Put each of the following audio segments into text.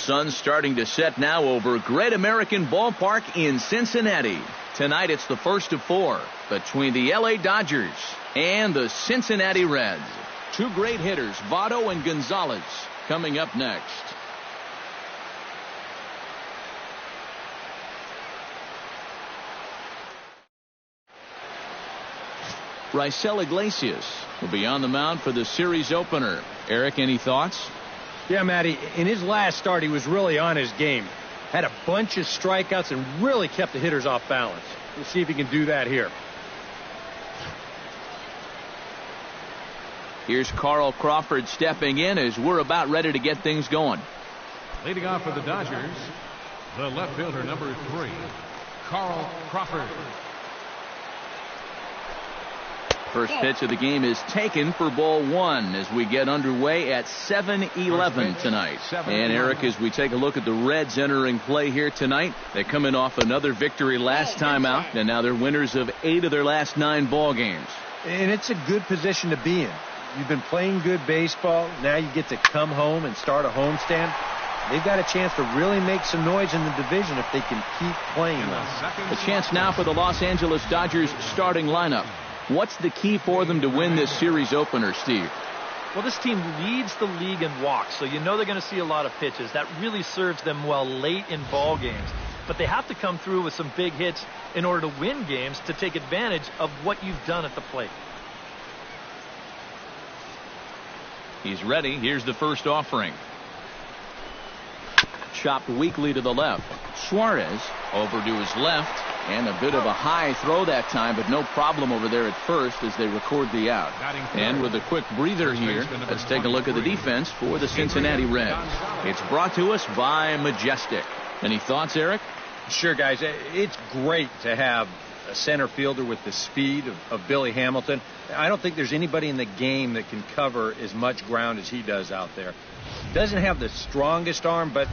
Sun's starting to set now over Great American Ballpark in Cincinnati. Tonight it's the first of 4 between the LA Dodgers and the Cincinnati Reds. Two great hitters, Votto and Gonzalez, coming up next. Raisel Iglesias will be on the mound for the series opener. Eric, any thoughts? Yeah, Matty, in his last start, he was really on his game. Had a bunch of strikeouts and really kept the hitters off balance. We'll see if he can do that here. Here's Carl Crawford stepping in as we're about ready to get things going. Leading off for the Dodgers, the left fielder, number 3, Carl Crawford. First pitch of the game is taken for ball 1 as we get underway at 7-11 tonight. And Eric, as we take a look at the Reds entering play here tonight, they come in off another victory last time out, and now they're winners of 8 of their last 9 ball games. And it's a good position to be in. You've been playing good baseball. Now you get to come home and start a homestand. They've got a chance to really make some noise in the division if they can keep playing well. A chance now for the Los Angeles Dodgers starting lineup. What's the key for them to win this series opener, Steve? Well, this team leads the league in walks, so you know they're going to see a lot of pitches. That really serves them well late in ball games. But they have to come through with some big hits in order to win games to take advantage of what you've done at the plate. He's ready. Here's the first offering. Chopped weakly to the left. Suarez over to his left. And a bit of a high throw that time, but no problem over there at first as they record the out. And with a quick breather here, let's take a look at the defense for the Cincinnati Reds. It's brought to us by Majestic. Any thoughts, Eric? Sure, guys. It's great to have a center fielder with the speed of Billy Hamilton. I don't think there's anybody in the game that can cover as much ground as he does out there. Doesn't have the strongest arm, but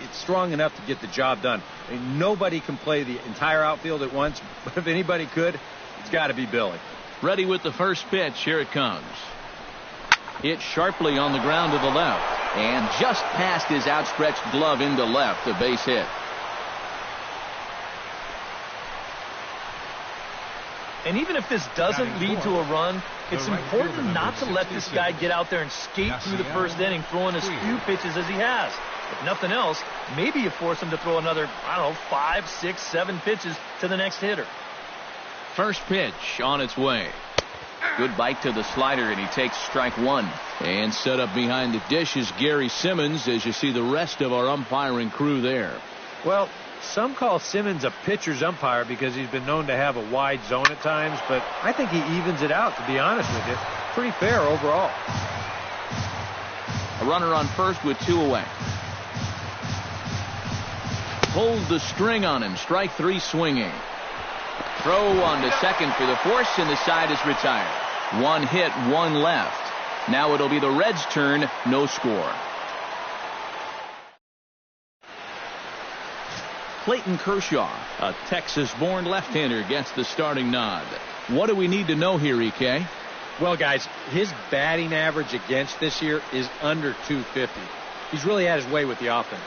it's strong enough to get the job done. I mean, nobody can play the entire outfield at once, but if anybody could, it's got to be Billy. Ready with the first pitch. Here it comes. Hit sharply on the ground to the left, and just past his outstretched glove into left, a base hit. And even if this doesn't lead to a run, it's important not to let this guy get out there and skate through the first inning, throwing as few pitches as he has. If nothing else, maybe you force him to throw another, 5, 6, 7 pitches to the next hitter. First pitch on its way. Good bite to the slider, and he takes strike 1. And set up behind the dish is Gary Simmons, as you see the rest of our umpiring crew there. Well, some call Simmons a pitcher's umpire because he's been known to have a wide zone at times, but I think he evens it out, to be honest with you. Pretty fair overall. A runner on first with 2 away. Pulled the string on him. Strike 3 swinging. Throw on to second for the force, and the side is retired. 1 hit, 1 left. Now it'll be the Reds' turn. No score. Clayton Kershaw, a Texas-born left-hander, gets the starting nod. What do we need to know here, EK? Well, guys, his batting average against this year is under 250. He's really had his way with the offense.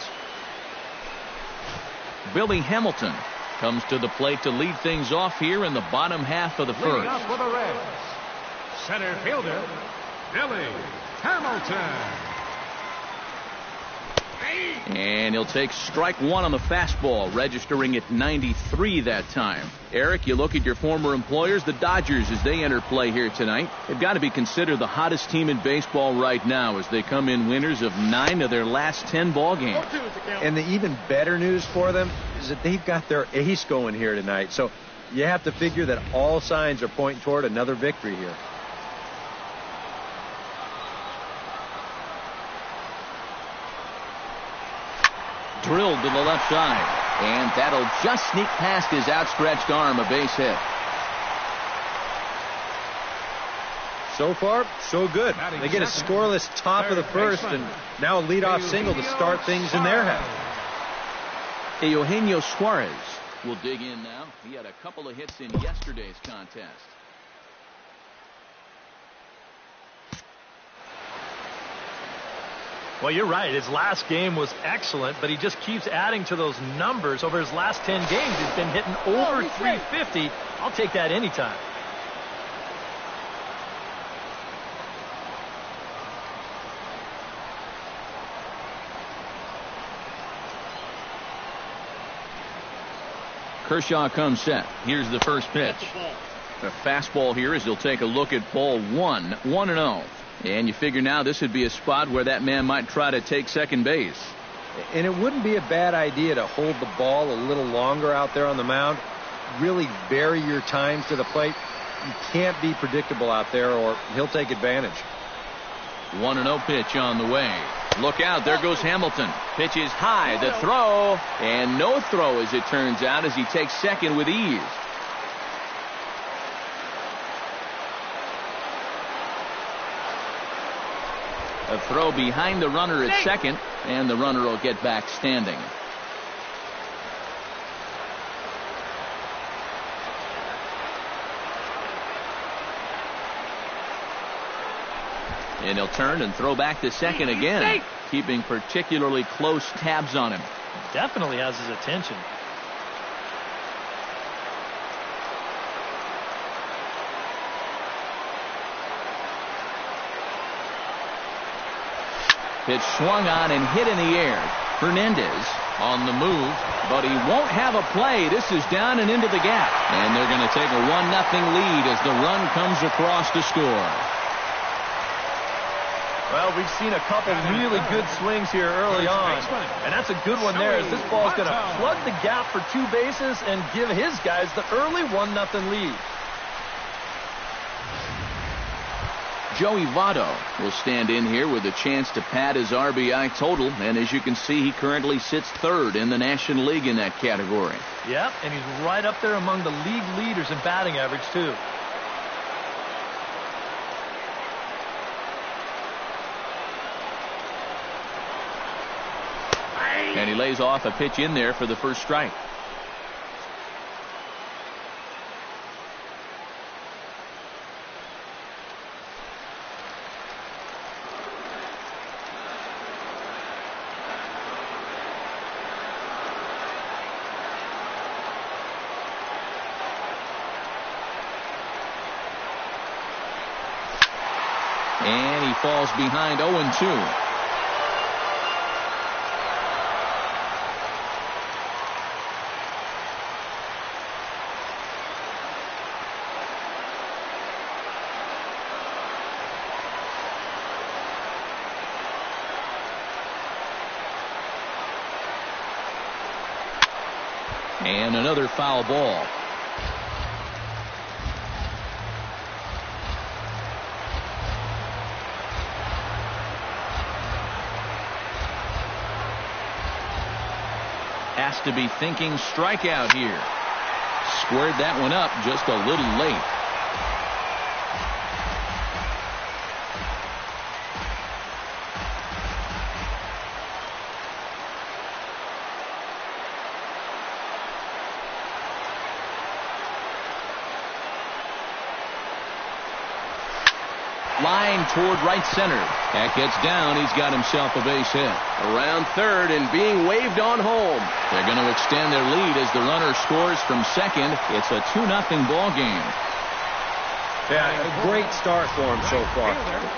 Billy Hamilton comes to the plate to lead things off here in the bottom half of the first. Leading off for the Reds, center fielder, Billy Hamilton. And he'll take strike 1 on the fastball, registering at 93 that time. Eric, you look at your former employers, the Dodgers, as they enter play here tonight. They've got to be considered the hottest team in baseball right now as they come in winners of 9 of their last 10 ball games. And the even better news for them is that they've got their ace going here tonight. So you have to figure that all signs are pointing toward another victory here. Drilled to the left side, and that'll just sneak past his outstretched arm, a base hit. So far, so good. They get a scoreless top of the first, and now a leadoff single to start things in their half. Eugenio Suarez will dig in now. He had a couple of hits in yesterday's contest. Well, you're right. His last game was excellent, but he just keeps adding to those numbers. Over his last 10 games, he's been hitting over 350. I'll take that anytime. Kershaw comes set. Here's the first pitch. The fastball here as he'll take a look at ball 1, 1-0. And you figure now this would be a spot where that man might try to take second base. And it wouldn't be a bad idea to hold the ball a little longer out there on the mound. Really vary your times to the plate. You can't be predictable out there or he'll take advantage. 1-0 pitch on the way. Look out, there goes Hamilton. Pitch is high, the throw, and no throw as it turns out as he takes second with ease. A throw behind the runner at second, and the runner will get back standing. And he'll turn and throw back to second again, keeping particularly close tabs on him. Definitely has his attention. Pitch swung on and hit in the air. Hernandez on the move, but he won't have a play. This is down and into the gap. And they're going to take a 1-0 lead as the run comes across to score. Well, we've seen a couple really good swings here early on, and that's a good one there as this ball is going to plug the gap for 2 bases and give his guys the early 1-0 lead. Joey Votto will stand in here with a chance to pad his RBI total, and as you can see, he currently sits 3rd in the National League in that category. Yep, and he's right up there among the league leaders in batting average, too. And he lays off a pitch in there for the first strike. And he falls behind 0-2. And another foul ball. Has to be thinking strikeout here. Squared that one up just a little late. Line toward right center. That gets down. He's got himself a base hit. Around third and being waved on home. They're going to extend their lead as the runner scores from second. It's a 2-0 ball game. Yeah, a great start for them so far.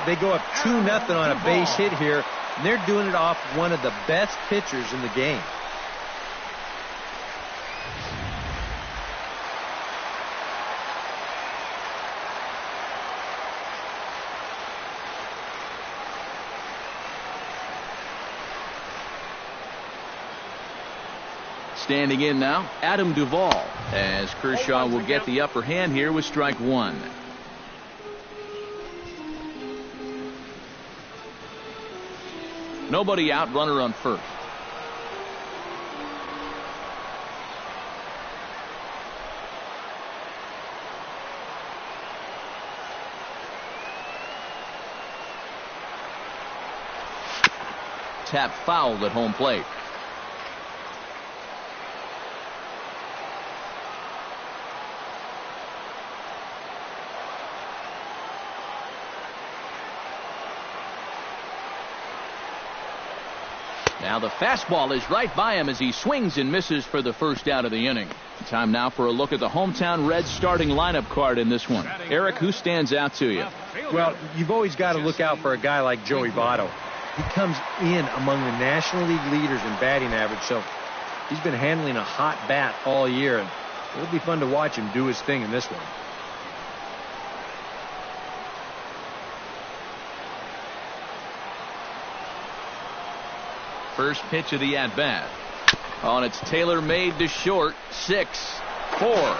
They go up 2-0 on a base hit here, and they're doing it off one of the best pitchers in the game. Standing in now, Adam Duvall, as Kershaw will get the upper hand here with strike 1. Nobody out, runner on first. Tap fouled at home plate. Now the fastball is right by him as he swings and misses for the first out of the inning. Time now for a look at the hometown Reds starting lineup card in this one. Eric, who stands out to you? Well, you've always got to look out for a guy like Joey Votto. He comes in among the National League leaders in batting average, so he's been handling a hot bat all year, and it'll be fun to watch him do his thing in this one. First pitch of the at-bat. Oh, and it's tailor-made to short. 6, 4,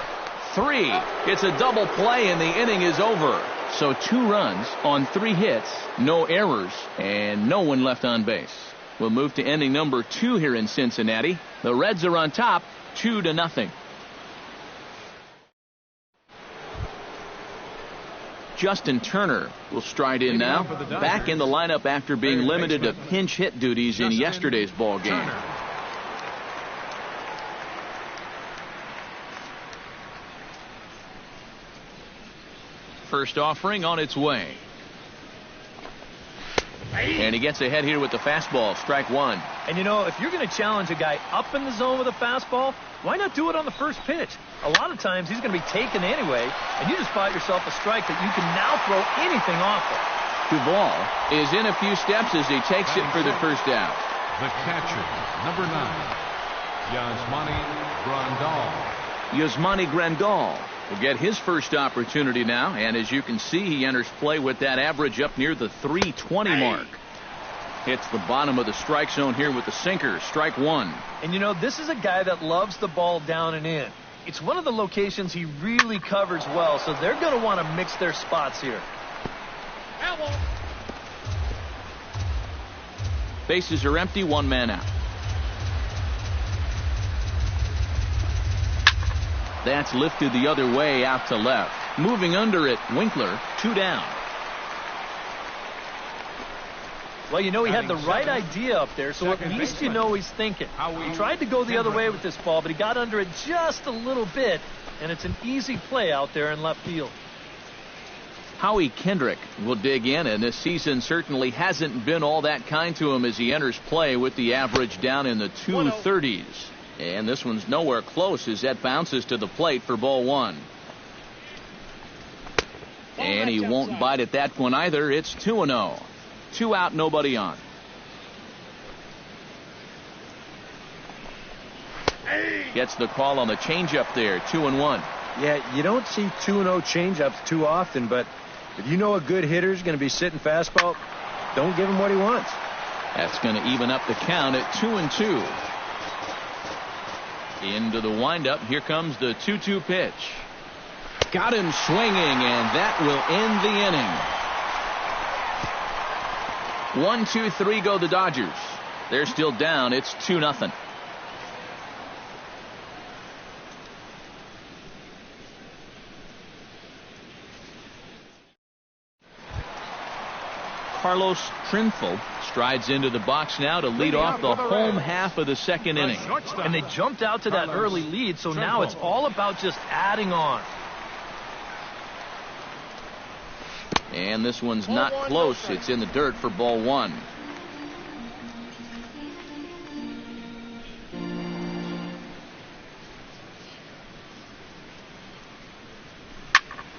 3. It's a double play, and the inning is over. So 2 runs on 3 hits, no errors, and no one left on base. We'll move to inning number 2 here in Cincinnati. The Reds are on top, 2-0. Justin Turner will stride in now, back in the lineup after being limited to pinch hit duties in yesterday's ball game. First offering on its way. And he gets ahead here with the fastball, strike 1. And you know, if you're going to challenge a guy up in the zone with a fastball, why not do it on the first pitch? A lot of times he's going to be taken anyway, and you just bought yourself a strike that you can now throw anything off of. Duvall is in a few steps as he takes it for the first out. The catcher, number 9, Yasmani Grandal. Yasmani Grandal will get his first opportunity now, and as you can see, he enters play with that average up near the 320 mark. Hits the bottom of the strike zone here with the sinker, strike 1. And you know, this is a guy that loves the ball down and in. It's one of the locations he really covers well, so they're going to want to mix their spots here. Bases are empty, 1 man out. That's lifted the other way out to left. Moving under it, Winkler, 2 down. Well, you know, he had the right idea up there, so at least you know he's thinking. He tried to go the other way with this ball, but he got under it just a little bit, and it's an easy play out there in left field. Howie Kendrick will dig in, and this season certainly hasn't been all that kind to him as he enters play with the average down in the 230s. And this one's nowhere close as that bounces to the plate for ball 1. And he won't bite at that one either. It's 2-0. 2 out, nobody on. Gets the call on the changeup there, 2-1. Yeah, you don't see 2-0 changeups too often, but if you know a good hitter's going to be sitting fastball, don't give him what he wants. That's going to even up the count at 2-2. Into the windup. Here comes the 2-2 pitch. Got him swinging, and that will end the inning. 1, 2, 3 go the Dodgers. They're still down. It's 2-0. Carlos Trinfel strides into the box now to lead off the home half of the second inning. And they jumped out to that early lead, so now it's all about just adding on. And this one's not close. It's in the dirt for ball 1.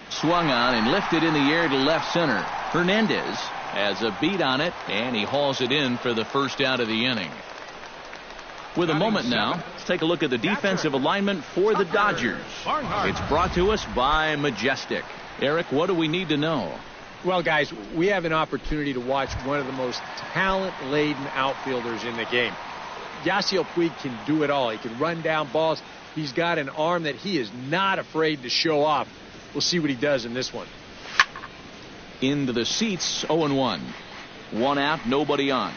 Swung on and lifted in the air to left center. Hernandez has a beat on it, and he hauls it in for the first out of the inning. With a moment now, let's take a look at the defensive alignment for the Dodgers. It's brought to us by Majestic. Eric, what do we need to know? Well, guys, we have an opportunity to watch one of the most talent-laden outfielders in the game. Yasiel Puig can do it all. He can run down balls. He's got an arm that he is not afraid to show off. We'll see what he does in this one. Into the seats, 0-1. 1 out, nobody on.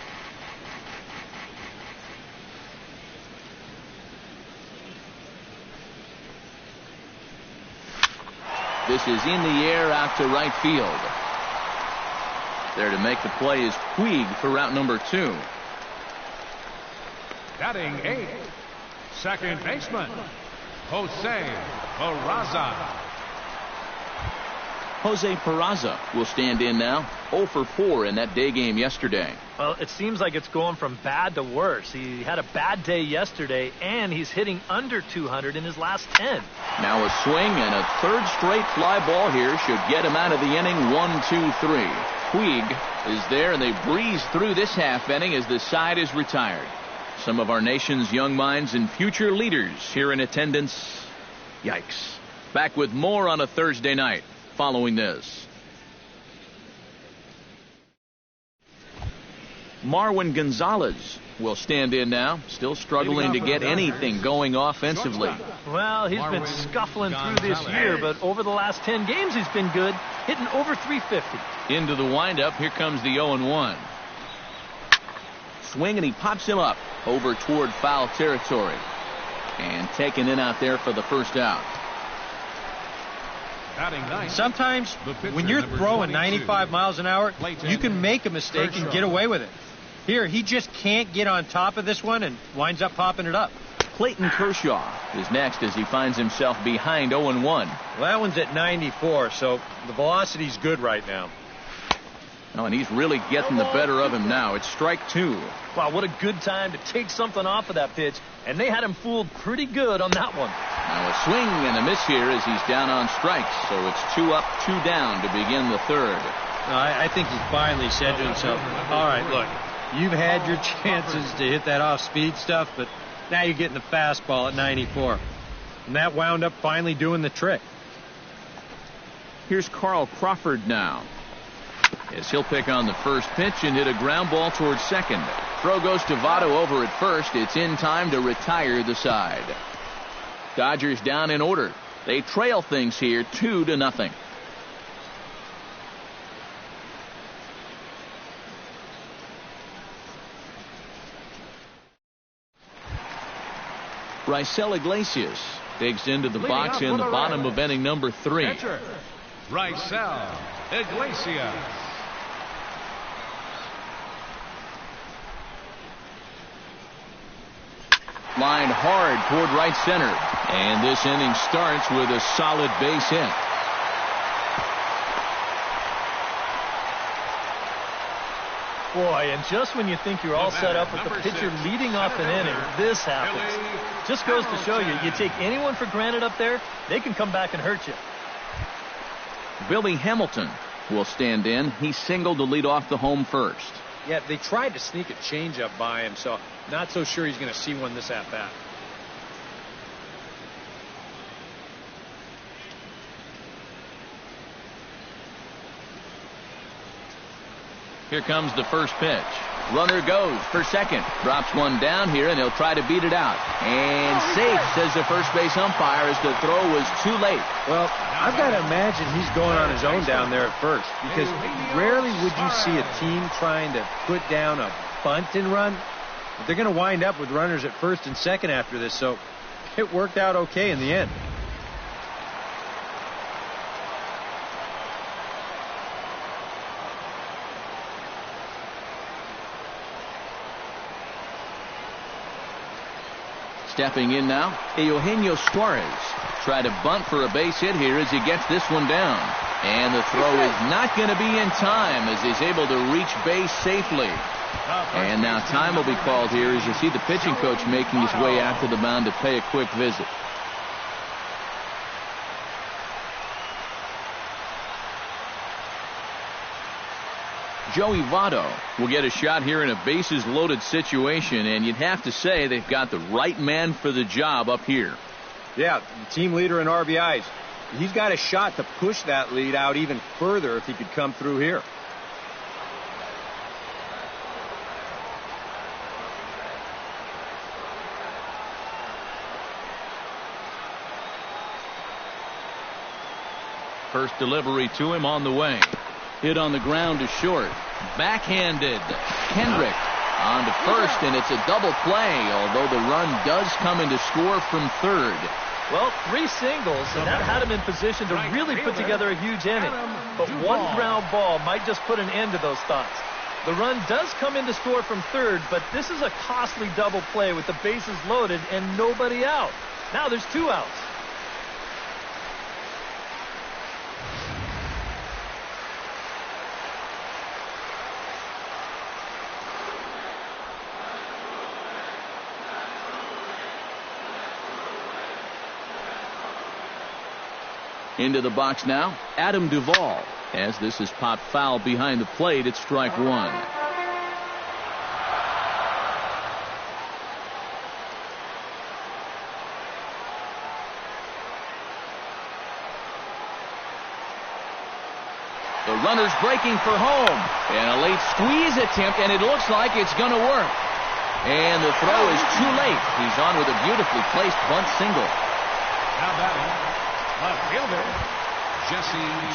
This is in the air out to right field. There to make the play is Puig for route number 2. Batting 8, second baseman, Jose Peraza. Jose Peraza will stand in now. 0 for 4 in that day game yesterday. Well, it seems like it's going from bad to worse. He had a bad day yesterday, and he's hitting under 200 in his last 10. Now a swing and a third straight fly ball here should get him out of the inning. 1-2-3. Puig is there, and they breeze through this half inning as the side is retired. Some of our nation's young minds and future leaders here in attendance. Yikes. Back with more on a Thursday night following this. Marwin Gonzalez will stand in now, still struggling to get anything going offensively. Well, he's been scuffling through this year, but over the last 10 games he's been good, hitting over 350. Into the windup, here comes the 0-1. Swing, and he pops him up over toward foul territory. And taken in out there for the first out. Sometimes when you're throwing 95 miles an hour, you can make a mistake and get away with it. Here, he just can't get on top of this one and winds up popping it up. Clayton Kershaw is next as he finds himself behind 0-1. Well, that one's at 94, so the velocity's good right now. Oh, and he's really getting the better of him now. It's strike 2. Wow, what a good time to take something off of that pitch, and they had him fooled pretty good on that one. Now a swing and a miss here as he's down on strikes, so it's 2 up, 2 down to begin the third. I think he finally said to himself, all right, look, you've had your chances to hit that off-speed stuff, but now you're getting the fastball at 94. And that wound up finally doing the trick. Here's Carl Crawford now, as he'll pick on the first pitch and hit a ground ball towards second. Throw goes to Votto over at first. It's in time to retire the side. Dodgers down in order. They trail things here 2-0. Raisel Iglesias digs into the box in the bottom of inning number 3. Catcher, Raisel Iglesias. Lined hard toward right center. And this inning starts with a solid base hit. Boy, and just when you think you're all set up with the pitcher leading off an inning, this happens. Just goes to show you, you take anyone for granted up there, they can come back and hurt you. Billy Hamilton will stand in. He singled to lead off the home first. Yeah, they tried to sneak a changeup by him, so not so sure he's going to see one this at-bat. Here comes the first pitch. Runner goes for second. Drops one down here, and he'll try to beat it out. And safe, says the first base umpire, as the throw was too late. Well, I've got to imagine he's going on his own down there at first, because rarely would you see a team trying to put down a bunt and run. But they're going to wind up with runners at first and second after this, so it worked out okay in the end. Stepping in now, Eugenio Suarez. Try to bunt for a base hit here as he gets this one down. And the throw is not going to be in time as he's able to reach base safely. And now time will be called here as you see the pitching coach making his way out to the mound to pay a quick visit. Joey Votto will get a shot here in a bases-loaded situation, and you'd have to say they've got the right man for the job up here. Yeah, the team leader in RBIs. He's got a shot to push that lead out even further if he could come through here. First delivery to him on the way. Hit on the ground to short. Backhanded. Kendrick on to first, and it's a double play, although the run does come in to score from third. Well, 3 singles, and that had him in position to really put together a huge inning. But one ground ball might just put an end to those thoughts. The run does come in to score from third, but this is a costly double play with the bases loaded and nobody out. Now there's 2 outs. Into the box now, Adam Duvall. As this is popped foul behind the plate, it's strike one. The runner's breaking for home. And a late squeeze attempt, and it looks like it's going to work. And the throw is too late. He's on with a beautifully placed bunt single. Now batting, left fielder,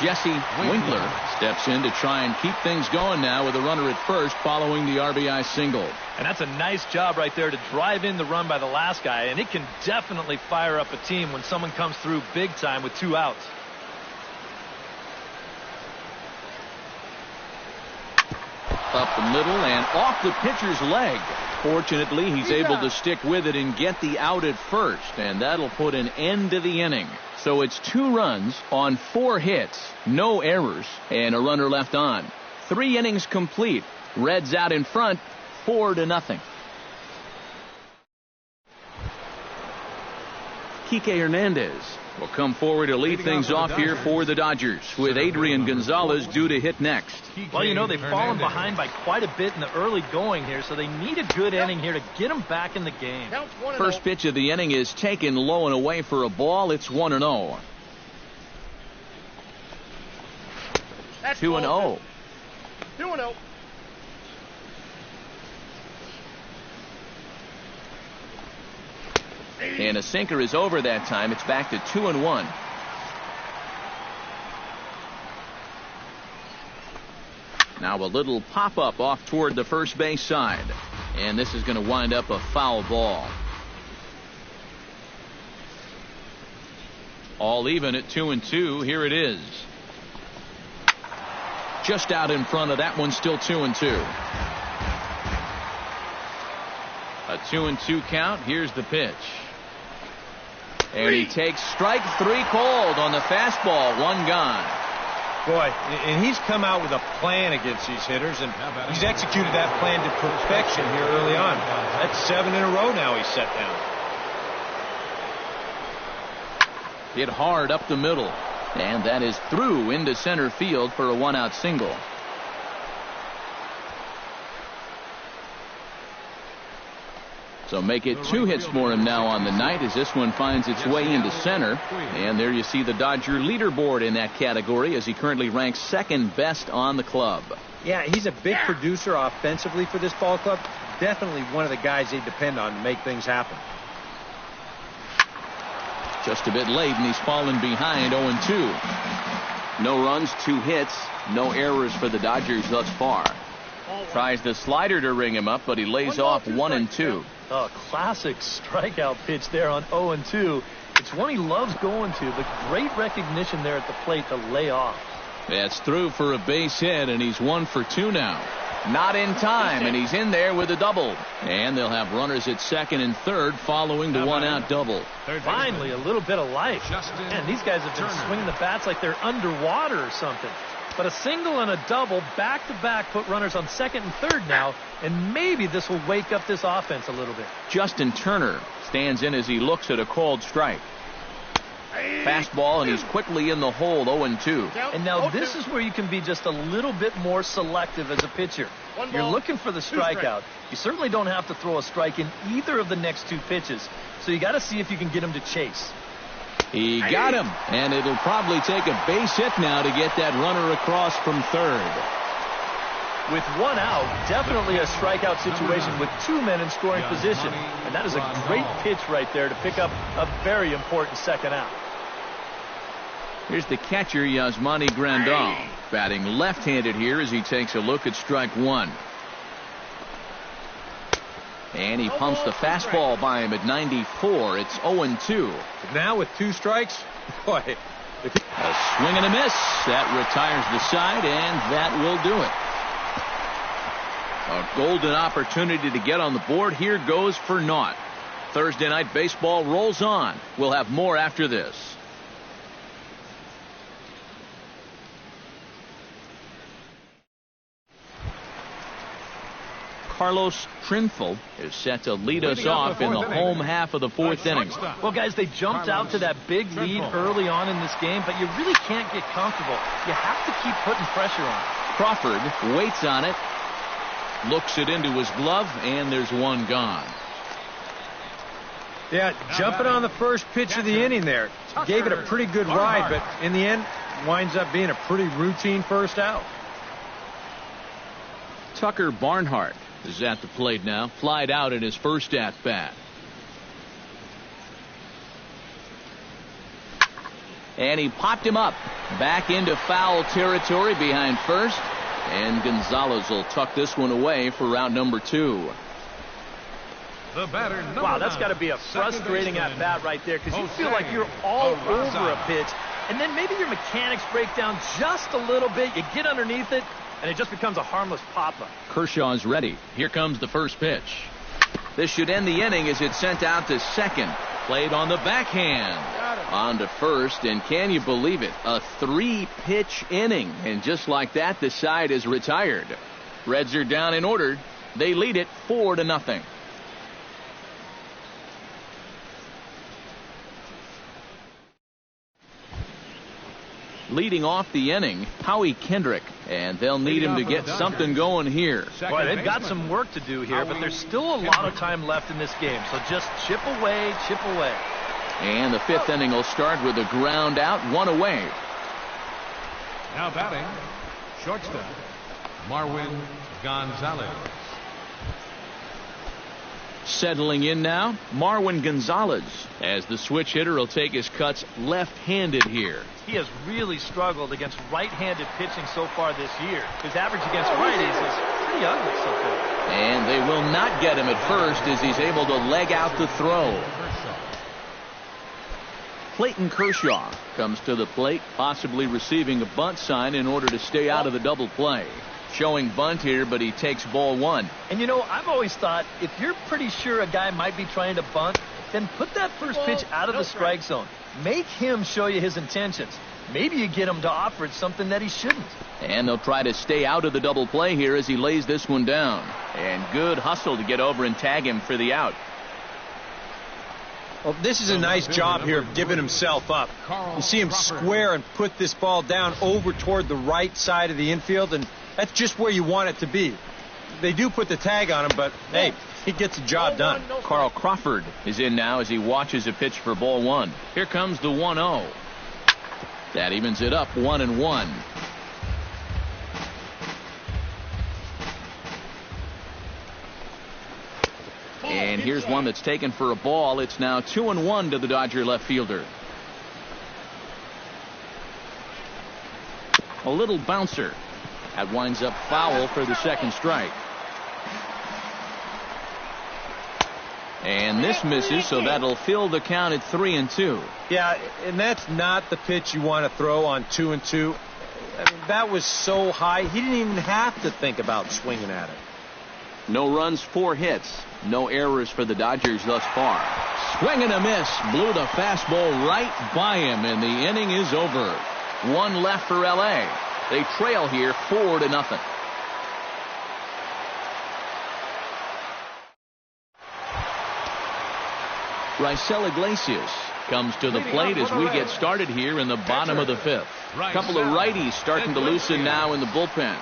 Jesse Winkler steps in to try and keep things going now with a runner at first following the RBI single. And that's a nice job right there to drive in the run by the last guy. And it can definitely fire up a team when someone comes through big time with 2 outs. Up the middle and off the pitcher's leg. Fortunately, he's able to stick with it and get the out at first, and that'll put an end to the inning. So it's 2 runs on 4 hits, no errors, and a runner left on. 3 innings complete. Reds out in front, 4-0. Kike Hernandez will come forward to lead things off here for the Dodgers, with Adrian Gonzalez due to hit next. Well, you know, they've fallen behind by quite a bit in the early going here, so they need a good inning here to get them back in the game. First pitch of the inning is taken low and away for a ball. It's 1-0. 2-0. 2-0. And a sinker is over that time. It's back to 2-1. Now a little pop-up off toward the first base side. And this is going to wind up a foul ball. All even at 2-2. Here it is. Just out in front of that one, still 2-2. A 2-2 count. Here's the pitch. And he takes strike 3 cold on the fastball. 1 gone. Boy, and he's come out with a plan against these hitters, and he's executed that plan to perfection here early on. That's 7 in a row now he's set down. Hit hard up the middle. And that is through into center field for a 1-out single. So make it 2 hits for him now on the night as this one finds its way into center. And there you see the Dodger leaderboard in that category as he currently ranks 2nd best on the club. Yeah, he's a big producer offensively for this ball club. Definitely one of the guys they depend on to make things happen. Just a bit late and he's fallen behind 0-2. No runs, 2 hits, no errors for the Dodgers thus far. Tries the slider to ring him up, but he lays off 1-2. A classic strikeout pitch there on 0-2. It's one he loves going to, but great recognition there at the plate to lay off. That's through for a base hit, and he's 1 for 2 now. Not in time, and he's in there with a double. And they'll have runners at 2nd and 3rd following the 1-out double. Finally, a little bit of life. And these guys have been swinging the bats like they're underwater or something. But a single and a double back-to-back put runners on 2nd and 3rd now, and maybe this will wake up this offense a little bit. Justin Turner stands in as he looks at a called strike. Fastball, and he's quickly in the hole, 0-2. And now this is where you can be just a little bit more selective as a pitcher. You're looking for the strikeout. You certainly don't have to throw a strike in either of the next 2 pitches, so you got to see if you can get him to chase. He got him, and it'll probably take a base hit now to get that runner across from 3rd. With 1 out, definitely a strikeout situation with 2 men in scoring position. And that is a great pitch right there to pick up a very important 2nd out. Here's the catcher, Yasmani Grandal, batting left-handed here as he takes a look at strike 1. And he pumps the fastball by him at 94. It's 0-2. Now with 2 strikes, boy. A swing and a miss. That retires the side, and that will do it. A golden opportunity to get on the board here goes for naught. Thursday Night Baseball rolls on. We'll have more after this. Carlos Trinfel is set to lead us off in the home half of the fourth inning. Well, guys, they jumped out to that big lead early on in this game, but you really can't get comfortable. You have to keep putting pressure on. Crawford waits on it, looks it into his glove, and there's one gone. Yeah, jumping on the first pitch of the inning there. Gave it a pretty good ride, but in the end, winds up being a pretty routine first out. Tucker Barnhart is at the plate now, flied out in his first at-bat. And he popped him up back into foul territory behind first, and Gonzalez will tuck this one away for round number 2. Wow, that's got to be a frustrating at-bat right there, because you feel like you're all over a pitch, and then maybe your mechanics break down just a little bit, you get underneath it, and it just becomes a harmless pop-up. Kershaw's ready. Here comes the first pitch. This should end the inning as it's sent out to second. Played on the backhand. On to first, and can you believe it? A 3-pitch inning, and just like that, the side is retired. Reds are down in order. They lead it 4-0. Leading off the inning, Howie Kendrick, and they'll need him to get something going here. Boy, they've got some work to do here, but there's still a lot of time left in this game, so just chip away, chip away. And the 5th inning will start with a ground out, 1 away. Now batting, shortstop, Marwin Gonzalez. Settling in now, Marwin Gonzalez, as the switch hitter will take his cuts left-handed here. He has really struggled against right-handed pitching so far this year. His average against righties is pretty ugly so far. And they will not get him at first as he's able to leg out the throw. Clayton Kershaw comes to the plate, possibly receiving a bunt sign in order to stay out of the double play. Showing bunt here, but he takes ball 1. And you know, I've always thought if you're pretty sure a guy might be trying to bunt, then put that first pitch out of the strike zone. Make him show you his intentions. Maybe you get him to offer it something that he shouldn't. And they'll try to stay out of the double play here as he lays this one down. And good hustle to get over and tag him for the out. Well, this is a nice job here of giving himself up. You see him square and put this ball down over toward the right side of the infield, and that's just where you want it to be. They do put the tag on him, but hey, he gets the job done. Carl Crawford is in now as he watches a pitch for ball 1. Here comes the 1-0. That evens it up 1-1. And here's one that's taken for a ball. It's now 2-1 to the Dodger left fielder. A little bouncer. That winds up foul for the second strike. And this misses, so that'll fill the count at 3-2. Yeah, and that's not the pitch you want to throw on 2-2. I mean, that was so high, he didn't even have to think about swinging at it. No runs, 4 hits. No errors for the Dodgers thus far. Swing and a miss. Blew the fastball right by him, and the inning is over. 1 left for L.A. They trail here 4-0. Raisel Iglesias comes to the plate as we get started here in the bottom of the 5th. A couple of righties starting to loosen now in the bullpen.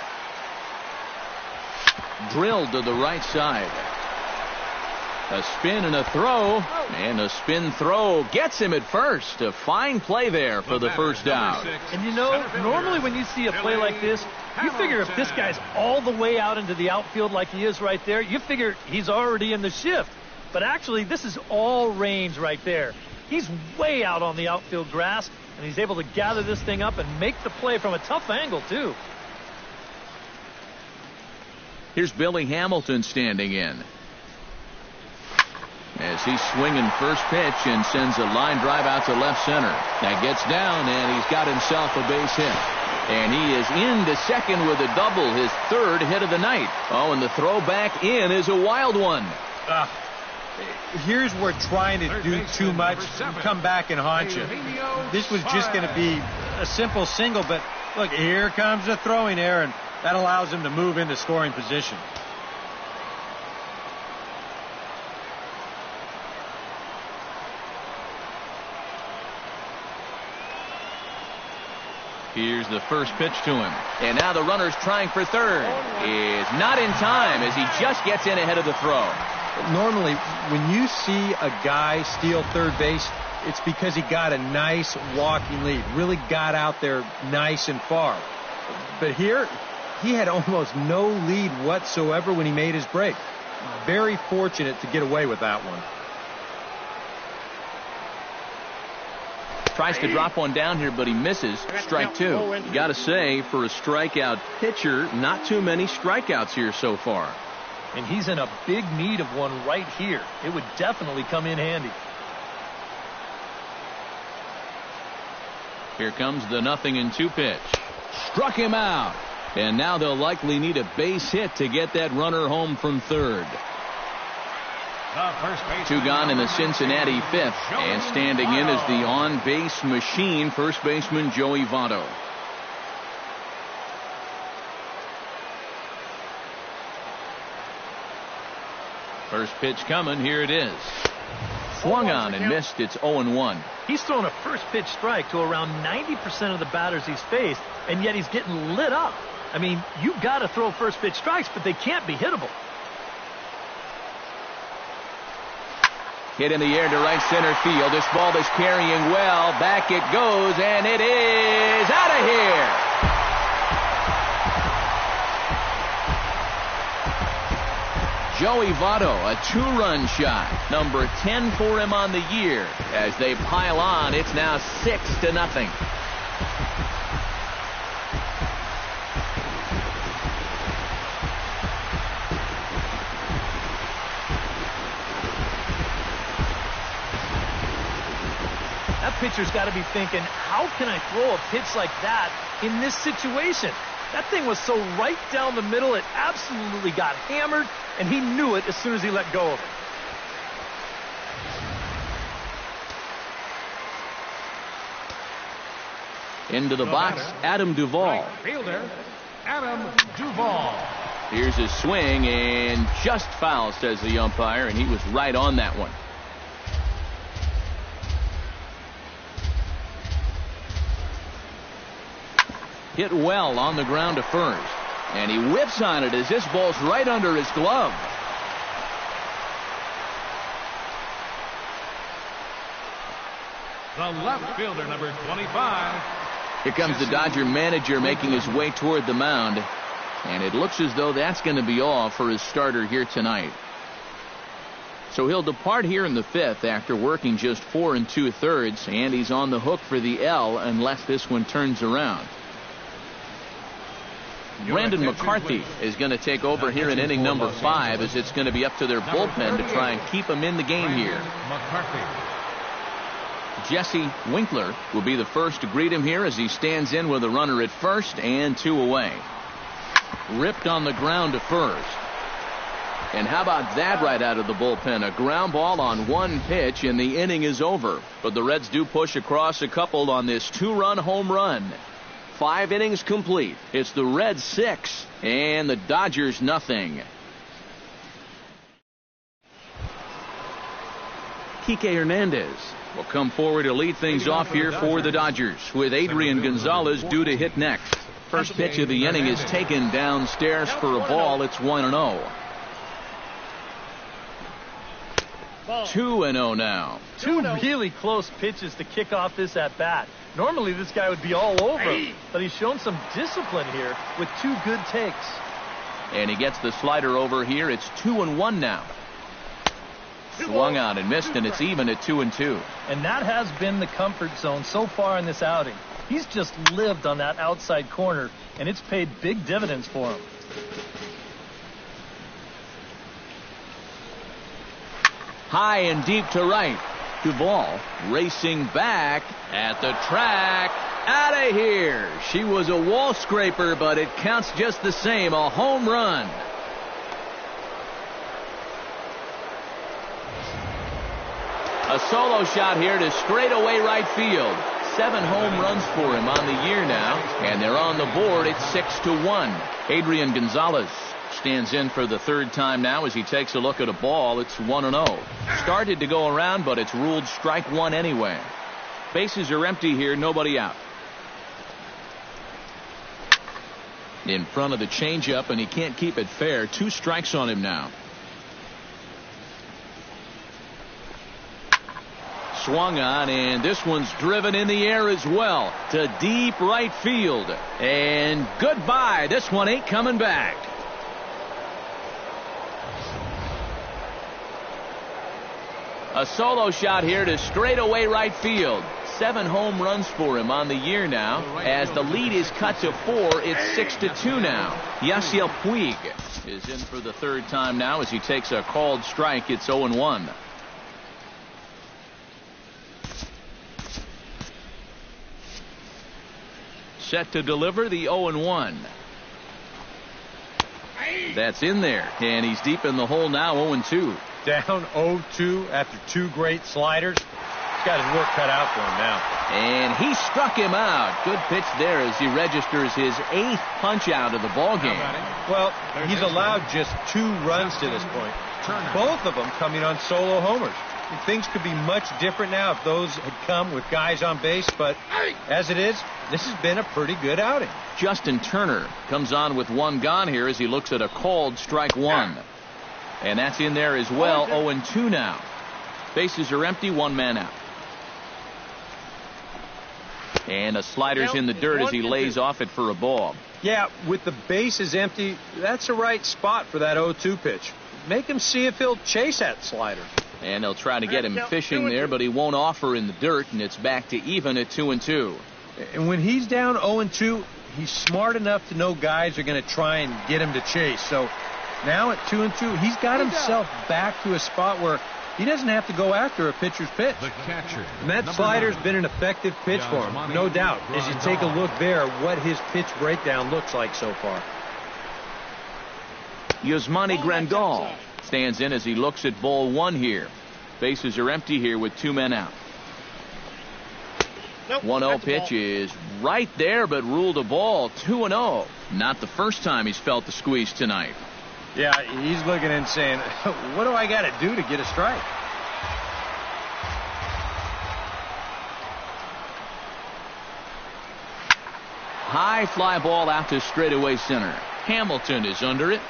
Drilled to the right side. A spin and a throw, and a spin throw gets him at first. A fine play there for the first out. And you know, normally when you see a play like this, you figure if this guy's all the way out into the outfield like he is right there, you figure he's already in the shift. But actually, this is all range right there. He's way out on the outfield grass, and he's able to gather this thing up and make the play from a tough angle, too. Here's Billy Hamilton standing in. As he's swinging first pitch and sends a line drive out to left center. That gets down, and he's got himself a base hit. And he is into second with a double, his 3rd hit of the night. Oh, and the throw back in is a wild one. Here's where trying to do too much come back and haunt you. This was just going to be a simple single, but look, here comes the throwing error, and that allows him to move into scoring position. Here's the first pitch to him. And now the runner's trying for third. Is not in time as he just gets in ahead of the throw. Normally, when you see a guy steal third base, it's because he got a nice walking lead. Really got out there nice and far. But here, he had almost no lead whatsoever when he made his break. Very fortunate to get away with that one. Tries to drop one down here, but he misses. Strike two. You got to say, for a strikeout pitcher, not too many strikeouts here so far. And he's in a big need of one right here. It would definitely come in handy. Here comes the 0-2 pitch. Struck him out. And now they'll likely need a base hit to get that runner home from third. Two gone in the Cincinnati fifth. And standing in is the on-base machine, first baseman Joey Votto. First pitch coming. Here it is. Swung on and missed. It's 0-1. He's thrown a first pitch strike to around 90% of the batters he's faced, and yet he's getting lit up. I mean, you've got to throw first pitch strikes, but they can't be hittable. Hit in the air to right center field. This ball is carrying well. Back it goes, and it is out of here. Joey Votto, a two-run shot. Number 10 for him on the year. As they pile on, it's now 6-0. That pitcher's got to be thinking, how can I throw a pitch like that in this situation? That thing was so right down the middle, it absolutely got hammered, and he knew it as soon as he let go of it. Into the box, Adam Duvall. Right fielder, Adam Duvall. Here's his swing, and just foul, says the umpire, and he was right on that one. Hit well on the ground to first. And he whips on it as this ball's right under his glove. The left fielder, number 25. Here comes the Dodger manager making his way toward the mound. And it looks as though that's going to be all for his starter here tonight. So he'll depart here in the fifth after working just 4 2/3. And he's on the hook for the L unless this one turns around. Brandon McCarthy is going to take over here in inning number 5 as it's going to be up to their bullpen to try and keep him in the game here. Jesse Winkler will be the first to greet him here as he stands in with a runner at first and 2 away. Ripped on the ground to first. And how about that right out of the bullpen? A ground ball on one pitch and the inning is over. But the Reds do push across a couple on this 2-run home run. 5 innings complete. It's the Reds 6 and the Dodgers nothing. Kike Hernandez will come forward to lead things off here for the Dodgers, with Adrian Gonzalez due to hit next. First pitch of the inning is taken downstairs for a ball. It's 1-0. 2-0 now. Two really close pitches to kick off this at bat. Normally this guy would be all over him, but he's shown some discipline here with 2 good takes. And he gets the slider over here. It's 2-1 now. Swung on and missed, and it's even at 2-2. And that has been the comfort zone so far in this outing. He's just lived on that outside corner, and it's paid big dividends for him. High and deep to right. Duvall racing back at the track. Out of here. She was a wall scraper, but it counts just the same. A home run. A solo shot here to straightaway right field. 7 home runs for him on the year now, and they're on the board. It's 6-1. Adrian Gonzalez stands in for the 3rd time now as he takes a look at a ball. It's 1-0. Started to go around, but it's ruled strike 1 anyway. Bases are empty here, nobody out. In front of the changeup, and he can't keep it fair. 2 strikes on him now. Swung on, and this one's driven in the air as well to deep right field. And goodbye. This one ain't coming back. A solo shot here to straightaway right field. 7 home runs for him on the year now. As the lead is cut to 4, it's 6-2 now. Yasiel Puig is in for the 3rd time now as he takes a called strike. It's 0-1. Set to deliver the 0-1. That's in there, and he's deep in the hole now. 0-2. Down 0-2 after 2 great sliders. He's got his work cut out for him now. And he struck him out. Good pitch there as he registers his 8th punch out of the ball game. Well, he's allowed just 2 runs to this point. Both of them coming on solo homers. Things could be much different now if those had come with guys on base, but as it is, this has been a pretty good outing. Justin Turner comes on with 1 gone here as he looks at a called strike 1. And that's in there as well. 0-2 now. Bases are empty, 1 man out. And a slider's in the dirt as he lays off it for a ball. Yeah, with the bases empty, that's the right spot for that 0-2 pitch. Make him see if he'll chase that slider. And they'll try to get him fishing there, but he won't offer in the dirt, and it's back to even at 2-2. And when he's down 0-2, he's smart enough to know guys are going to try and get him to chase. So now at 2-2, he's got himself back to a spot where he doesn't have to go after a pitcher's pitch. The catcher. And that slider's been an effective pitch for him, no doubt. As you take a look there, what his pitch breakdown looks like so far. Yasmani Grandal stands in as he looks at ball 1 here. Bases are empty here with 2 men out. 1-0 pitch is right there, but ruled a ball. 2-0. Not the first time he's felt the squeeze tonight. Yeah, he's looking and saying, what do I got to do to get a strike? High fly ball out to straightaway center. Hamilton is under it.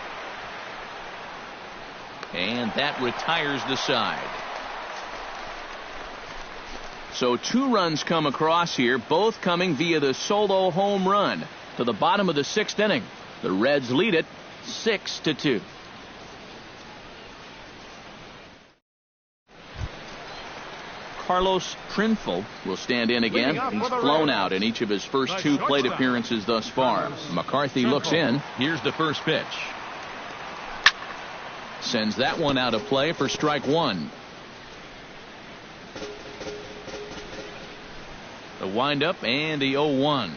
And that retires the side. So 2 runs come across here, both coming via the solo home run to the bottom of the 6th inning. The Reds lead it 6-2. Carlos Trinfel will stand in again. He's flown out in each of his first 2 plate appearances thus far. McCarthy looks in. Here's the first pitch. Sends that one out of play for strike 1. The windup and the 0-1.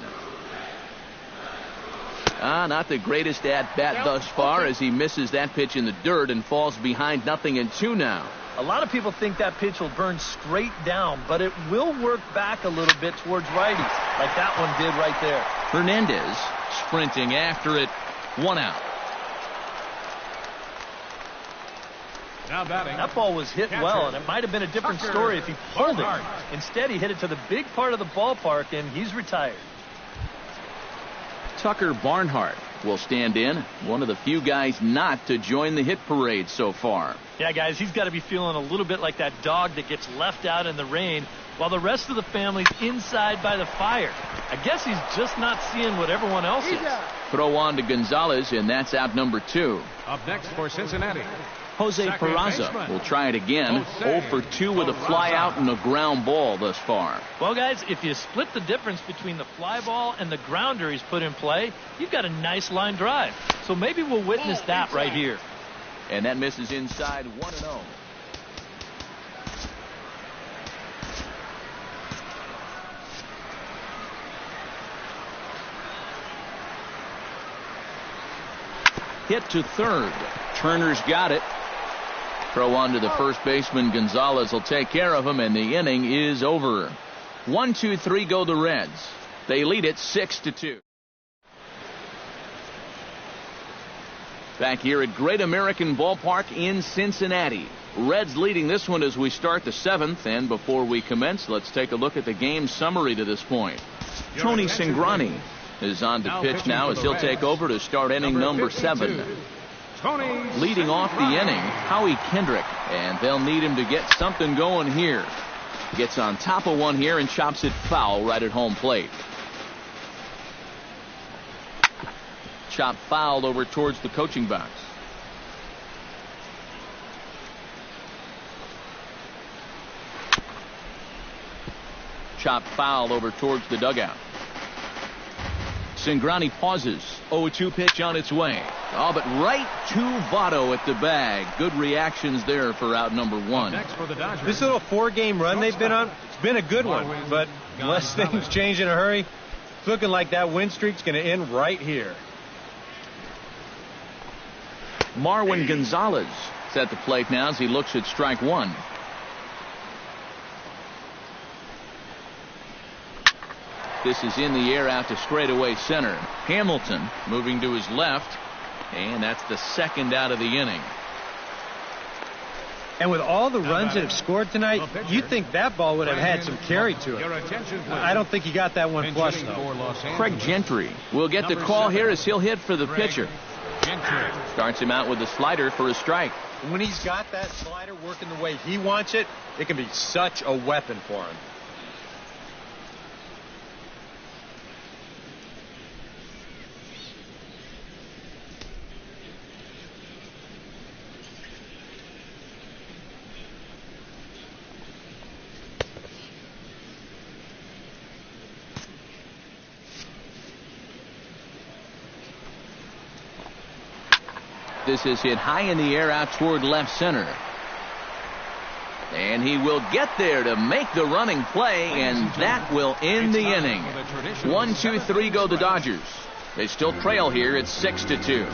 Not the greatest at bat thus far as he misses that pitch in the dirt and falls behind 0-2 now. A lot of people think that pitch will burn straight down, but it will work back a little bit towards righties, like that one did right there. Hernandez sprinting after it. 1 out. Now batting. That ball was hit well, and it might have been a different story if he pulled it. Instead, he hit it to the big part of the ballpark, and he's retired. Tucker Barnhart will stand in. One of the few guys not to join the hit parade so far. Yeah, guys, he's got to be feeling a little bit like that dog that gets left out in the rain while the rest of the family's inside by the fire. I guess he's just not seeing what everyone else is. Throw on to Gonzalez, and that's out number 2. Up next for Cincinnati, Jose Peraza will try it again. 0 for 2 with a fly out and a ground ball thus far. Well, guys, if you split the difference between the fly ball and the grounder he's put in play, you've got a nice line drive. So maybe we'll witness that right here. And that misses inside. 1-0. Hit to third. Turner's got it. Throw on to the first baseman. Gonzalez will take care of him, and the inning is over. 1-2-3 go the Reds. They lead it 6-2. Back here at Great American Ballpark in Cincinnati. Reds leading this one as we start the 7th. And before we commence, let's take a look at the game summary to this point. Tony Cingrani is on to pitch now as he'll take over to start inning number 7. Leading off the inning, Howie Kendrick, and they'll need him to get something going here. Gets on top of one here and chops it foul right at home plate. Chop fouled over towards the coaching box. Chop foul over towards the dugout. Cingrani pauses. 0-2 pitch on its way. Oh, but right to Votto at the bag. Good reactions there for out number 1. This little 4-game run they've been on, it's been a good one. But unless things change in a hurry, it's looking like that win streak's going to end right here. Marwin Gonzalez is at the plate now as he looks at strike 1. This is in the air out to straightaway center. Hamilton moving to his left, and that's the second out of the inning. And with all the runs that have scored tonight, you'd think that ball would have had some carry to it. I don't think he got that one flush, though. Craig Gentry will get the call here as he'll hit for the pitcher. Starts him out with a slider for a strike. When he's got that slider working the way he wants it, it can be such a weapon for him. This is hit high in the air out toward left center. And he will get there to make the running play, and that will end the inning. 1-2-3 go the Dodgers. They still trail here at 6-2.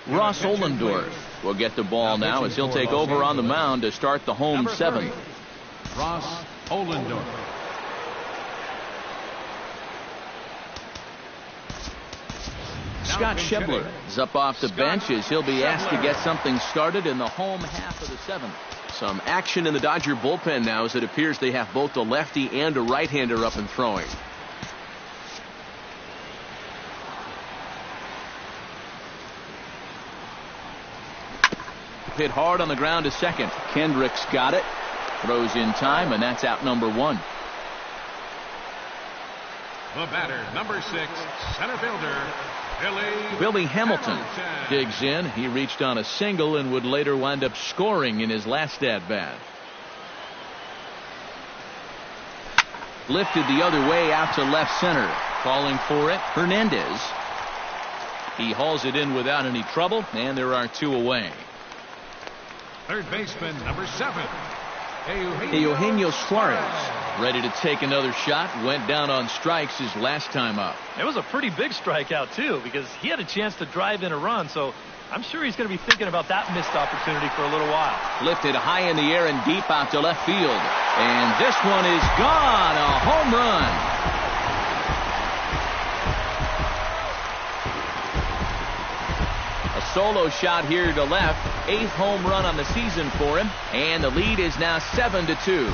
Ross Ohlendorf will get the ball now as he'll take over on the mound to start the home 7th. Ross Ohlendorf. Scott Schebler is up off the bench as he'll be asked to get something started in the home half of the 7th. Some action in the Dodger bullpen now as it appears they have both a lefty and a right-hander up and throwing. Hit hard on the ground to second. Kendrick's got it. Throws in time, and that's out number 1. The batter, number 6, center fielder, Billy Hamilton digs in. He reached on a single and would later wind up scoring in his last at-bat. Lifted the other way out to left center. Calling for it, Hernandez. He hauls it in without any trouble, and there are 2 away. Third baseman, number 7, Eugenio Suarez ready to take another shot. Went down on strikes his last time up. It was a pretty big strikeout, too, because he had a chance to drive in a run, so I'm sure he's going to be thinking about that missed opportunity for a little while. Lifted high in the air and deep out to left field. And this one is gone. A home run. Solo shot here to left. 8th home run on the season for him. And the lead is now 7-2.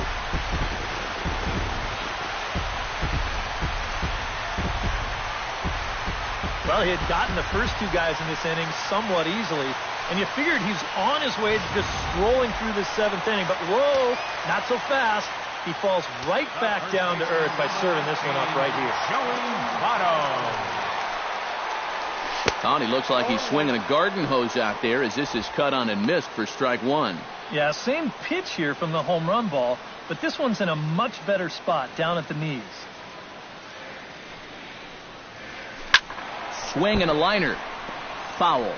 Well, he had gotten the first 2 guys in this inning somewhat easily. And you figured he's on his way to just strolling through this 7th inning. But whoa, not so fast. He falls right back down to earth by serving this one up right here. He looks like he's swinging a garden hose out there as this is cut on and missed for strike 1. Yeah, same pitch here from the home run ball, but this one's in a much better spot down at the knees. Swing and a liner. Foul.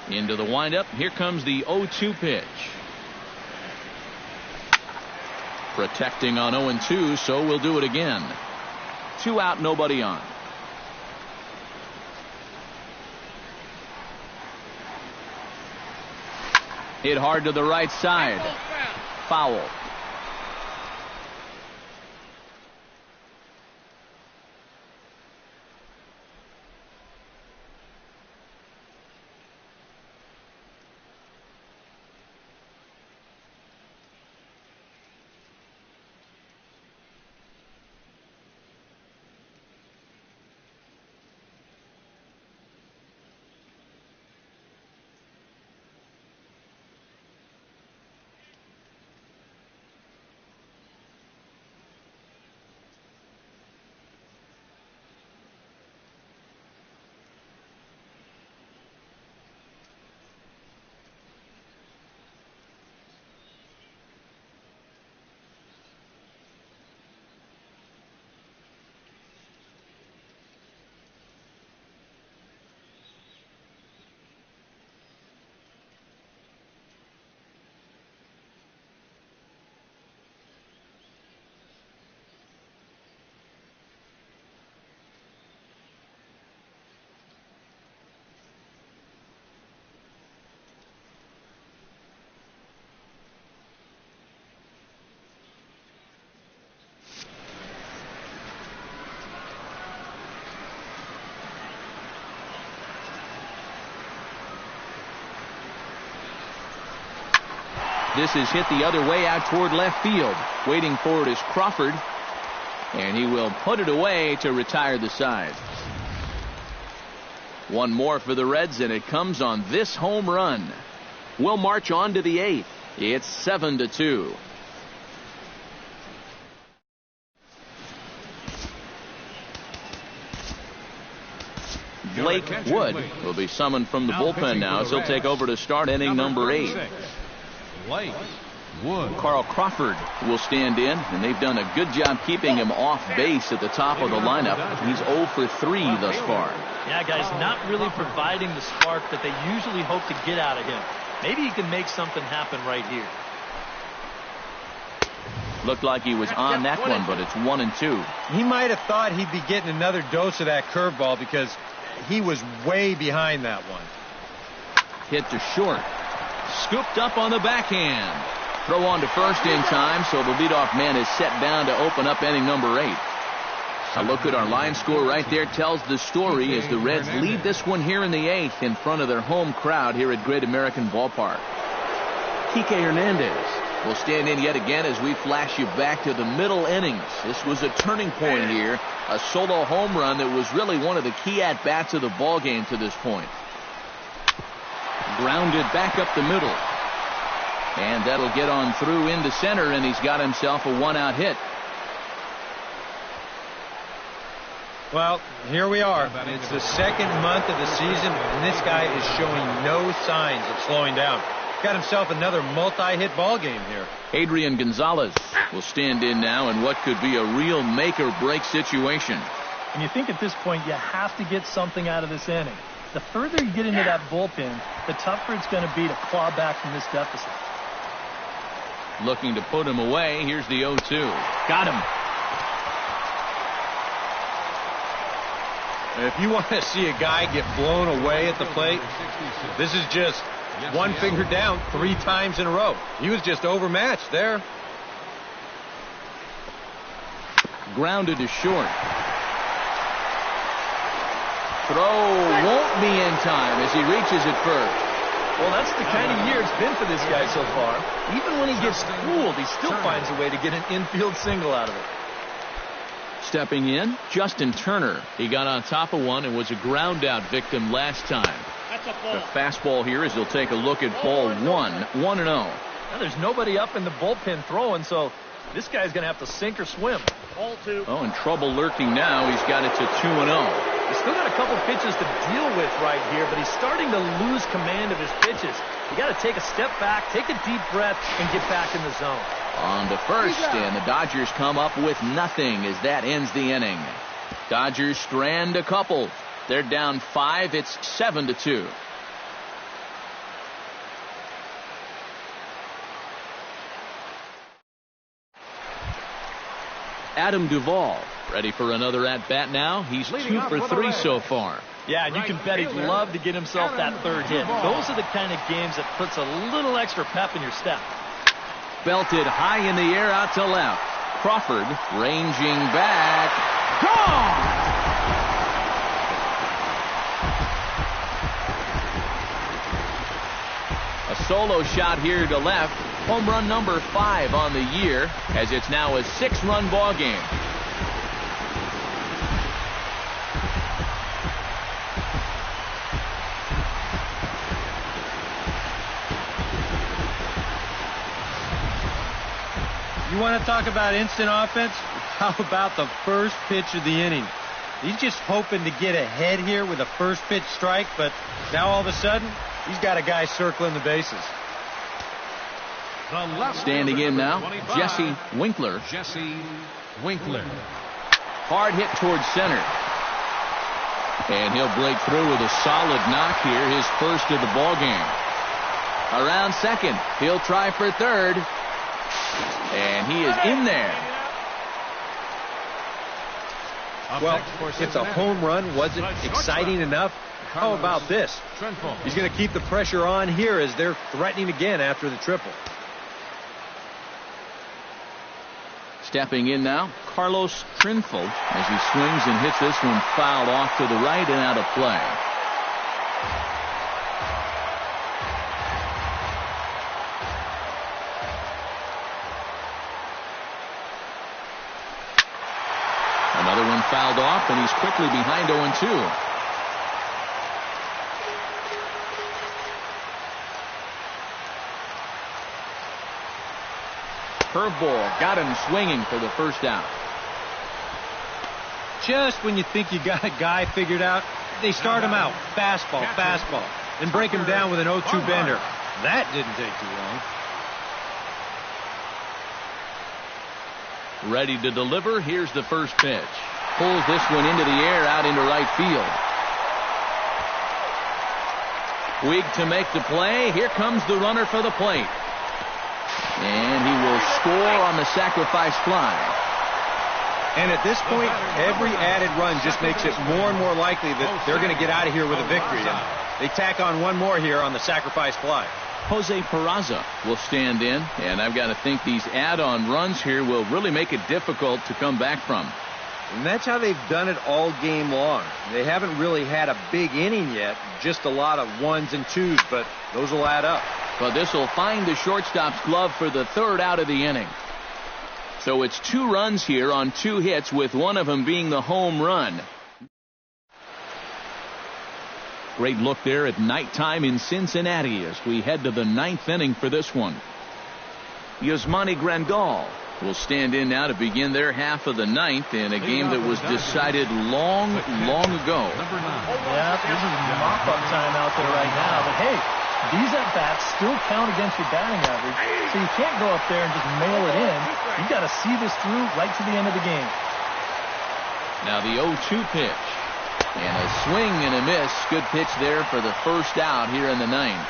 Into the windup. Here comes the 0-2 pitch. Protecting on 0-2, so we'll do it again. 2 out, nobody on. Hit hard to the right side. Foul. This is hit the other way out toward left field. Waiting for it is Crawford. And he will put it away to retire the side. One more for the Reds, and it comes on this home run. We'll march on to the 8th. It's 7-2. Blake Wood will be summoned from the bullpen now as he'll take over to start inning number 8. Blake Wood. Carl Crawford will stand in, and they've done a good job keeping him off base at the top of the lineup. He's 0 for 3 thus far. Yeah, guys, not really providing the spark that they usually hope to get out of him. Maybe he can make something happen right here. Looked like he was on that one, but it's 1-2. He might have thought he'd be getting another dose of that curveball because he was way behind that one. Hit to short. Scooped up on the backhand. Throw on to first in time, so the leadoff man is set down to open up inning number 8. A look at our line score right there tells the story as the Reds lead this one here in the 8th in front of their home crowd here at Great American Ballpark. Kike Hernandez will stand in yet again as we flash you back to the middle innings. This was a turning point here, a solo home run that was really one of the key at-bats of the ball game to this point. Grounded back up the middle. And that'll get on through into center, and he's got himself a 1-out hit. Well, here we are. It's the second month of the season, and this guy is showing no signs of slowing down. Got himself another multi-hit ball game here. Adrian Gonzalez will stand in now in what could be a real make-or-break situation. And you think at this point you have to get something out of this inning. The further you get into that bullpen, the tougher it's going to be to claw back from this deficit. Looking to put him away. Here's the 0-2. Got him. If you want to see a guy get blown away at the plate, this is just one finger down 3 times in a row. He was just overmatched there. Grounded to short. Throw won't be in time as he reaches it first. Well, that's the kind of year it's been for this guy so far. Even when he gets fooled, he still finds a way to get an infield single out of it. Stepping in, Justin Turner. He got on top of one and was a ground out victim last time. The fastball here as he'll take a look at ball 1, 1-0. Now there's nobody up in the bullpen throwing, so this guy's going to have to sink or swim. Oh, and trouble lurking now. He's got it to 2-0. He's still got a couple pitches to deal with right here, but he's starting to lose command of his pitches. You got to take a step back, take a deep breath, and get back in the zone. On to first, and the Dodgers come up with nothing as that ends the inning. Dodgers strand a couple. They're down 5. It's 7-2. Adam Duvall ready for another at-bat now. He's 2 for 3 so far. Yeah, and you can bet he'd love to get himself that third hit. Those are the kind of games that puts a little extra pep in your step. Belted high in the air out to left. Crawford ranging back. Gone! A solo shot here to left. Home run number 5 on the year, as it's now a 6-run ball game. You want to talk about instant offense? How about the first pitch of the inning? He's just hoping to get ahead here with a first pitch strike, but now all of a sudden, he's got a guy circling the bases. Standing in now, Jesse Winkler. Jesse Winkler. Hard hit towards center. And he'll break through with a solid knock here, his first of the ball game. Around second, he'll try for third. And he is in there. Well, if the home run wasn't exciting enough, how about this? He's going to keep the pressure on here as they're threatening again after the triple. Stepping in now, Carlos Trinfeld as he swings and hits this one fouled off to the right and out of play. fouled off, and he's quickly behind 0-2. Curveball got him swinging for the first out. Just when you think you got a guy figured out, they start him out. Fastball, fastball. And break him down with an 0-2 bender. That didn't take too long. Ready to deliver. Here's the first pitch. Pulls this one into the air out into right field. Puig to make the play. Here comes the runner for the plate. And he will score on the sacrifice fly. And at this point, every added run just makes it more and more likely that they're going to get out of here with a victory. And they tack on one more here on the sacrifice fly. Jose Peraza will stand in, and I've got to think these add-on runs here will really make it difficult to come back from. And that's how they've done it all game long. They haven't really had a big inning yet, just a lot of 1s and 2s, but those will add up. But this will find the shortstop's glove for the third out of the inning. So it's 2 runs here on 2 hits, with one of them being the home run. Great look there at nighttime in Cincinnati as we head to the 9th inning for this one. Yasmani Grandal will stand in now to begin their half of the 9th in a game that was decided long ago. Yeah, this is mop-up time out there right now. But hey, these at-bats still count against your batting average, so you can't go up there and just mail it in. You've got to see this through right to the end of the game. Now the 0-2 pitch. And a swing and a miss. Good pitch there for the first out here in the 9th.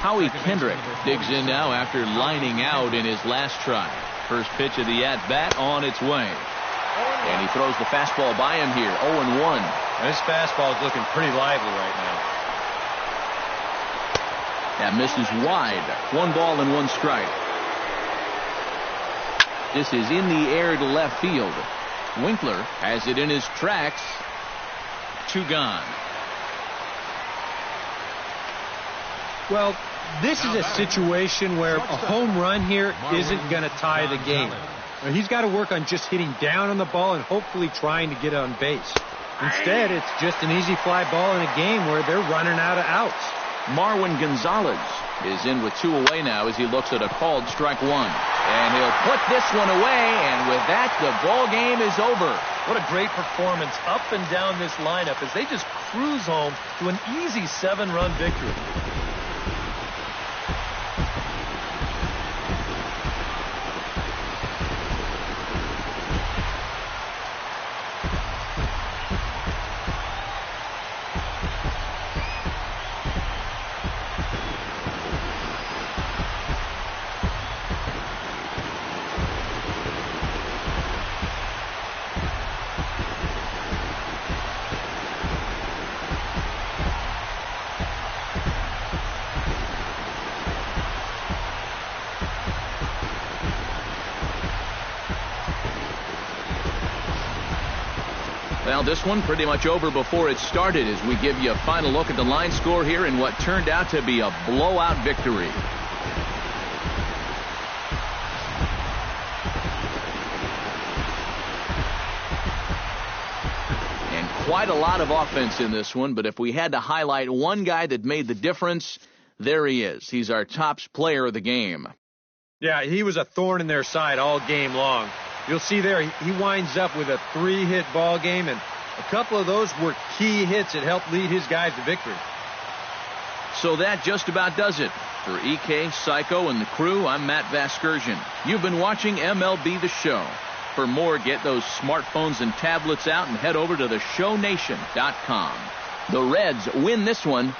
Howie Kendrick digs in now after lining out in his last try. First pitch of the at-bat on its way. And he throws the fastball by him here. 0-1. This fastball is looking pretty lively right now. That misses wide. 1 ball and 1 strike. This is in the air to left field. Winkler has it in his tracks. 2 gone. Well, this is a situation where a home run here isn't going to tie the game. He's got to work on just hitting down on the ball and hopefully trying to get on base. Instead, it's just an easy fly ball in a game where they're running out of outs. Marwin Gonzalez is in with 2 away now as he looks at a called strike 1. And he'll put this one away, and with that, the ball game is over. What a great performance up and down this lineup as they just cruise home to an easy 7-run victory. Well, this one pretty much over before it started as we give you a final look at the line score here in what turned out to be a blowout victory. And quite a lot of offense in this one, but if we had to highlight one guy that made the difference, there he is. He's our top player of the game. Yeah, he was a thorn in their side all game long. You'll see there, he winds up with a 3-hit ball game, and a couple of those were key hits that helped lead his guys to victory. So that just about does it. For EK, Psycho, and the crew, I'm Matt Vasgersian. You've been watching MLB The Show. For more, get those smartphones and tablets out and head over to theshownation.com. The Reds win this one